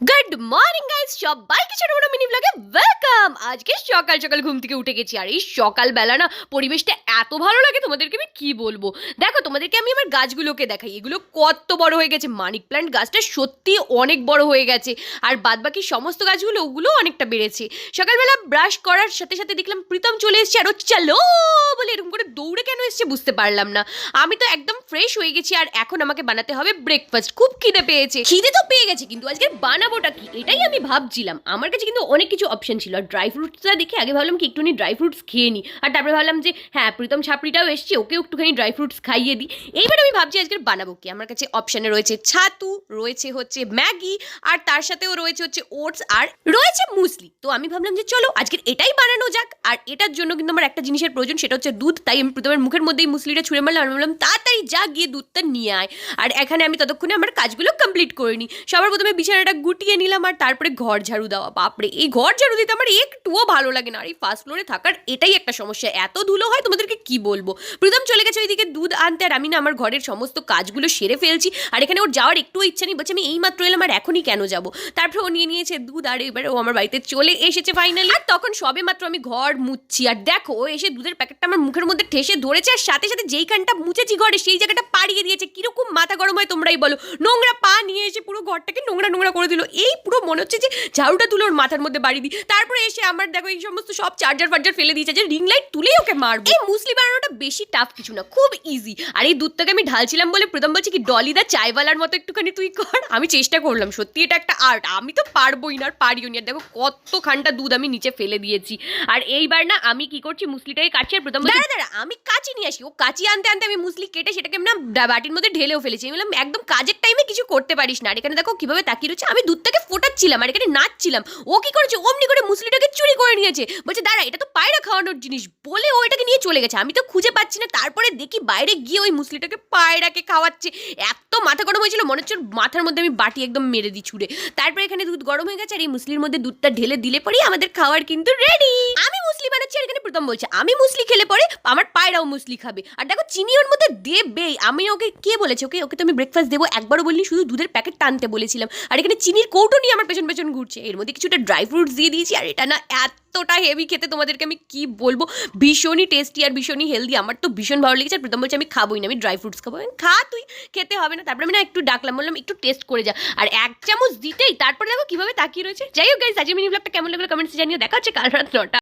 Good morning guys, সবাইকে ছোট বড় মিনি ব্লগে ওয়েলকাম। আজকে সকাল সকাল ঘুম থেকে উঠে গেছি, আর এই সকালবেলা না পরিবেশটা এত ভালো লাগে তোমাদেরকে আমি কি বলবো। দেখো তোমাদেরকে আমি আমার গাছগুলোকে দেখাই, এগুলো কত বড় হয়ে গেছে। মানি প্ল্যান্ট গাছটা সত্যি অনেক বড় হয়ে গেছে, আর বাদ বাকি সমস্ত গাছগুলো ওগুলো অনেকটা বেড়েছে। সকালবেলা ব্রাশ করার সাথে সাথে দেখলাম প্রীতম চলে এসেছে, আর ও চলো বলে এরকম করে দৌড়ে কেন এসছে বুঝতে পারলাম না। আমি তো একদম ফ্রেশ হয়ে গেছি, আর এখন আমাকে বানাতে হবে ব্রেকফাস্ট। খুব খিদে পেয়েছে, খিদে তো পেয়ে গেছে, কিন্তু আজকে বানাবোটা কি এটাই আমি ভাবছিলাম। আমার কাছে কিন্তু অনেক কিছু অপশন ছিল, আর ড্রাই ফ্রুটসটা দেখে আগে ভাবলাম কি একটুখানি ড্রাই ফ্রুটস খেয়ে নিই, আর তারপরে ভাবলাম যে হ্যাঁ প্রীতম ছাপড়িটাও এসছে, ওকেও একটুখানি ড্রাই ফ্রুটস খাইয়ে দিই। এইবার আমি ভাবছি আজকে বানাবো কি। আমার কাছে অপশনে রয়েছে ছাতু, রয়েছে হচ্ছে ম্যাগি, আর তার সাথেও রয়েছে হচ্ছে ওটস, আর রয়েছে মুসলি। তো আমি ভাবলাম যে চলো আজকের এটাই বানানো যাক। আর এটার জন্য কিন্তু আমার একটা জিনিসের প্রয়োজন, সেটা হচ্ছে দুধ। তাই আমি প্রীতমের মুখের মধ্যেই মুসলিটা ছুঁড়ে মারলাম, আমি বললাম তাড়াতাড়ি যা গিয়ে দুধটা নিয়ে আয়। আর এখানে আমি ততক্ষণে আমার কাজগুলো কমপ্লিট করে নিই। সবার প্রথমে বিছানাটা গুটিয়ে নিলাম, আর তারপরে ঘর ঝাড়ু দেওয়া। বাপরে, এই ঘর ঝাড়ু দিতে আমার একটুও ভালো লাগে না। আর এই ফার্স্ট ফ্লোরে থাকার এটাই একটা সমস্যা, এত ধুলো হয় তোমাদেরকে কি বলবো। প্রীতম চলে গেছে ওইদিকে দুধ আনতে, আর আমি না আমার ঘরের সমস্ত কাজগুলো সেরে ফেলছি। আর এখানে ওর যাওয়ার একটু ইচ্ছা নেই, বলছে আমি এই মাত্র এলাম আর এখনই কেন যাবো। তারপরে ও নিয়ে নিয়েছে দুধ, আর এবার ও আমার বাড়িতে চলে এসেছে ফাইনালি। আর তখন সবে মাত্র আমি ঘর মুছছি, আর দেখো ও এসে দুধের প্যাকেটটা আমার মুখের মধ্যে ঠেসে ধরেছে, আর সাথে সাথে যেইখানটা মুছেছি ঘরে সেই জায়গাটা পাড়িয়ে দিয়েছে। কিরকম মাথা গরম হয় তোমরাই বলো। নোংরা পা নিয়ে এসে পুরো ঘরটাকে নোংরা নোংরা করে দিল। এই পুরো মনে হচ্ছে যে ঝাড়ুটা তুলে ওর মাথার মধ্যে বাড়ি দিই। তারপরে এসে আমার দেখো এই সমস্ত সব চার্জার ফার্জার ফেলে দিয়েছে, যে রিং লাইট তুলেই ওকে মারবো। এই মুসলি বানানোটা বেশি টাফ কিছু না, খুব ইজি। আর এই দুধটাকে আমি ঢালছিলাম বলে প্রীতম বলছে কি ডলিদা চাইওয়ালার মতো একটুখানি তুই কর। আমি চেষ্টা করলাম, সত্যি এটা একটা আর্ট, আমি তো পারবোই না, আর পারিও নি। আর দেখো কতখানটা দুধ আমি নিচে ফেলে দিয়েছি। আর এইবার না আমি কি করছি, মুসলিটাকে কাটছি। আর প্রীতম দাঁড়া দাঁড়া আমি কাঁচি নিয়ে আসি। ও কাঁচি আনতে আনতে আমি মুসলি কেটে সেটাকে না বাটির মধ্যে ঢেলেও ফেলেছি। আমি বললাম একদম কাজের টাইমে কিছু করতে পারিস না। আর এখানে দেখো কিভাবে তাকিয়ে রয়েছে, আমি দুধটাকে ফোটাচ্ছিলাম আর এখানে নাচছিলাম। ও কি করেছে, অমনি করে মুসলিটাকে চুরি করে নিয়েছে। বলছে দাঁড়া এটা তো পায়রা খাওয়ানোর জিনিস, বলে ও এটাকে নিয়ে চলে গেছে। আমি তো খুঁজে পাচ্ছি না। তারপরে দেখি বাইরে গিয়ে ওই মুসলিটাকে পায়রাকে খাওয়াচ্ছে। এত মাথা গরম হয়েছিল, মনে হচ্ছে মাথার মধ্যে আমি বাটি একদম মেরে দিই ছুড়ে। তারপরে এখানে দুধ গরম হয়ে গেছে, আর এই মুসলির মধ্যে দুধটা ঢেলে দিলে পরেই আমাদের খাওয়ার কিন্তু রেডি। আমি মুসলি বানাচ্ছি, আর এখানে প্রীতম বলছে আমি মুসলি খেলে পরে আমার পায়রাও মুসলি খাবে। আর দেখো চিনি ওর মধ্যে দেবেই। আমি ওকে কে বলেছে, ওকে ওকে তো আমি ব্রেকফাস্ট দেবো একবারও বলিনি, শুধু দুধের প্যাকেট টানতে বলেছিলাম। আর এখানে চিনির কৌটো নিয়ে আমার পেছন পেছন ঘুরছে। এর মধ্যে কিছুটা ড্রাই ফ্রুটস দিয়ে দিয়েছি, আর এটা না এতটা হেভি খেতে, তোমাদেরকে আমি কি বলবো, ভীষণই টেস্টি আর ভীষণই হেলদি। আমার তো ভীষণ ভালো লেগেছে। আর প্রীতম বলছে আমি খাবোই না, আমি ড্রাই ফ্রুটস খাবো। খা তুই, খেতে হবে না। তারপরে আমি না একটু ডাকলাম, বললাম একটু টেস্ট করে যা। আর এক চামচ দিতেই তারপরে দেখো কিভাবে তাকিয়ে রয়েছে। যাই হোক গাইস, আজকের মিনি ব্লগটা কেমন লাগলো কমেন্টসে জানিও। দেখা হচ্ছে কাল রাত 9টা।